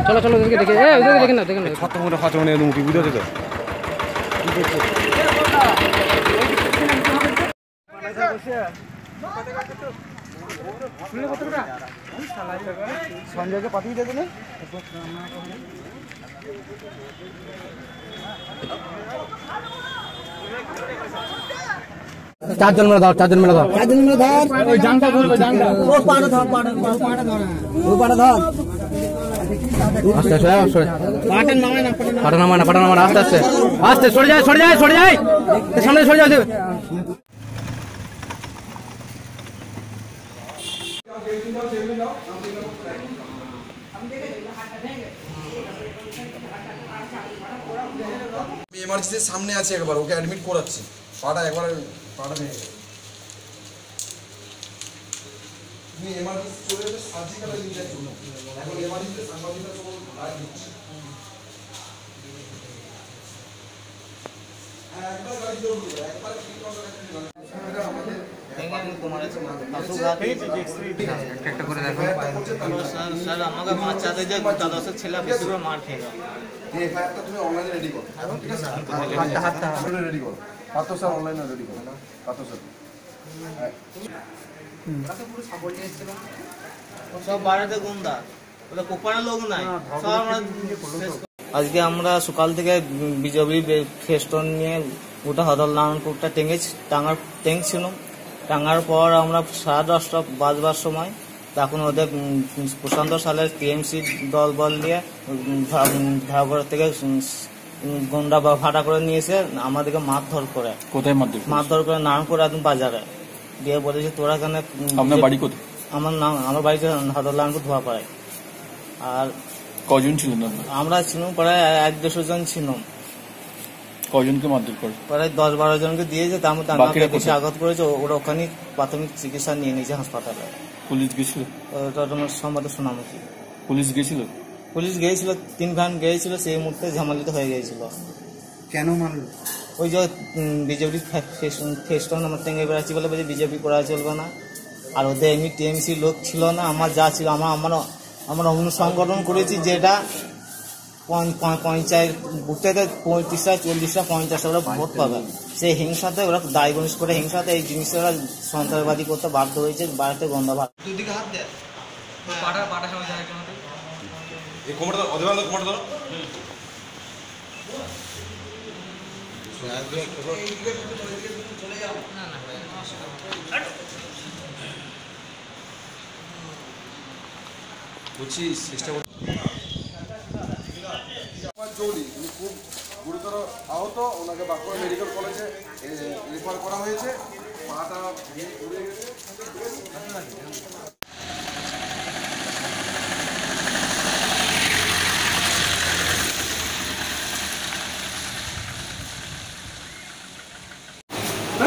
চলো চলো দেখে দেখে দেখেন না দেখেন না কত মোটা কত মনে মুখি বুঝতে তো সঞ্জয়কে পাঠিয়ে দেবে না চারজন মিলে ধর ওই জাংটা ধরবে জাংটা ও পাড়া ধর ও পাড়া ধর আস্তে আস্তে পাটা নামায় না আস্তে আস্তে আস্তে সরে যায় সামনে সরে যায় এমার্জেন্সির সামনে আছে একবার ওকে অ্যাডমিট করাচ্ছি পাটা একবার পাটা ভেঙে গেছে তুমি এমার্জেন্সি চলে এসে সার্জিক্যালে নিয়ে যাচ্ছ এখন এমার্জেন্সি সাংবাদিকরা সব লাইভ দিচ্ছে একবার গাড়ি জোর একবার কি একটা করে দেখো স্যার আমাকে বাঁচাতে যে দাদার ছেলে বেশি করে মার খেয়ে এই ফাইলটা তুমি অনলাইনে রেডি করো ঠিক আছে হাতটা রেডি করো পাতো স্যার অনলাইনে রেডি করো পাতো স্যার সব বাড়িতে গুন্ডা ওটা কোপানো লোক নাই সব আমরা আজকে আমরা সকাল থেকে বিজেপি ফেস্টন নিয়ে গোটা হদল নারায়ণপুরটা টেঙেছিলাম টাঙার পর আমরা 10:30 বাজবার সময় তখন ওদের প্রশান্ত সালের টিএমসি দল বল দিয়ে ধারঘর থেকে গুন্ডা ভাড়া করে নিয়েছে আমাদেরকে মারধর করে। কোথায় মারধর করে নারায়ণপুর একদম বাজারে দিয়ে বলেছে তোরা কেন। আপনার বাড়ি কোথায়? আমার বাড়িতে হদল নারায়ণপুর ধোয়াপাড়ায়। আর কজন ছিলেন আমরা ছিলাম প্রায় 1-200 জন ছিলাম। কজনকে মারধর করে? প্রায় 10-12 জনকে দিয়েছে, তার মধ্যে আমাকে বেশি আঘাত করেছে। ওরা ওখানে প্রাথমিক চিকিৎসা নিয়ে নিয়েছে হাসপাতালে। পুলিশ গেছিল? তোমার সংবাদে শোনামুখী পুলিশ গেছিল? পুলিশ গিয়েছিল, 3 ভ্যান গিয়েছিল, সেই মুহূর্তে ঝামেলিত হয়ে গিয়েছিল। কেন মারলো? ওই যে বিজেপি ফেস্টন আমার টেঙ্গে বেড়াচ্ছি বলে বলছে বিজেপি করা চলবে না। আর ওদের এমনি টিএমসি লোক ছিল না, আমার যা ছিল আমরা অনুসংগঠন করেছি যেটা পঞ্চায়েত বুথে 35টা 40টা 50টা ওরা ভোট পাবে। সেই হিংসাতে ওরা দায়গণিস করে হিংসাতে এই জিনিসটা ওরা সন্ত্রাসবাদী করতে বাধ্য হয়েছে। বাড়িতে গন্ধা ভাত দুদিকে হাত দেয় পাটা সবাই যায় এই কোমরটা অধেবান কোমরটা ধরো। বলছি চেষ্টা করছি। খুব গুরুতর আহত, ওনাকে বাঁকুড়া মেডিকেল কলেজে রেফার করা হয়েছে। পাটা ঘুরে গেছে।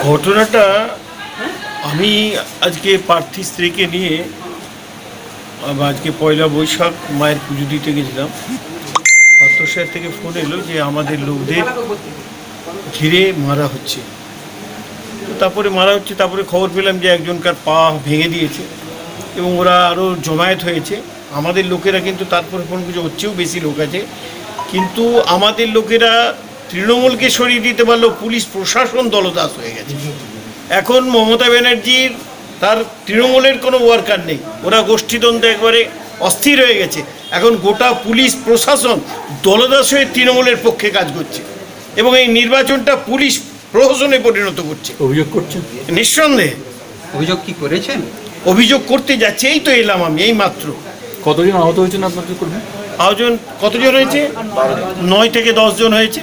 ঘটনাটা আমি আজকে পার্থী স্ত্রীকে নিয়ে আজকে পয়লা বৈশাখ মায়ের পুজো দিতে গেছিলাম। পার্থ স্যার থেকে ফোন এলো যে আমাদের লোকদের ঘিরে মারা হচ্ছে। তারপরে খবর পেলাম যে একজনকার পা ভেঙে দিয়েছে এবং ওরা আরও জমায়েত হয়েছে। আমাদের লোকেরা কিন্তু তারপরে ফোন কিছু হচ্ছেও বেশি লোক আছে, কিন্তু আমাদের লোকেরা তৃণমূলকে সরিয়ে দিতে পারলেও পুলিশ প্রশাসন দলদাস হয়ে গেছে। এখন মমতা ব্যানার্জির তার তৃণমূলের কোনো ওয়ার্কার নেই, ওরা গোষ্ঠীদ্বন্দ্বে একবারে অস্থির হয়ে গেছে। এখন গোটা পুলিশ প্রশাসন দলদাস হয়ে তৃণমূলের পক্ষে কাজ করছে এবং এই নির্বাচনটা পুলিশ প্রহসনে পরিণত করছে। অভিযোগ করছেন? নিঃসন্দেহে। অভিযোগ কি করেছেন? অভিযোগ করতে যাচ্ছে, এই তো এলাম আমি এই মাত্র। কতজন আহত হয়েছেন আপনার কি করবেন? আয়োজন কতজন হয়েছে? 9 থেকে 10 জন হয়েছে।